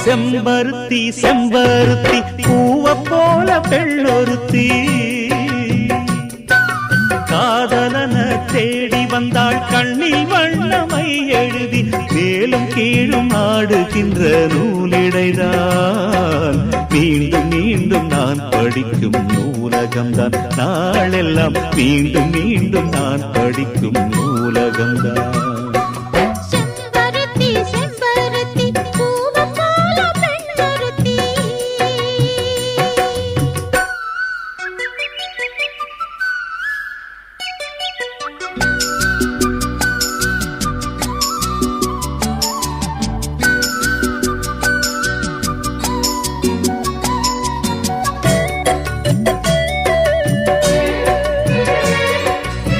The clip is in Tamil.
செம்பருத்தி செம்பருத்தி பூவ போல பெண்ணொருத்தி காதலன தேடி வந்தாள் கண்ணில் வண்ணமை எழுதி மேலும் கீழும் ஆடுகின்ற நூலிடைதான் மீண்டும் மீண்டும் நான் படிக்கும் நூலகம்தான் நாளெல்லாம் மீண்டும் மீண்டும் நான் படிக்கும் நூலகம்தான்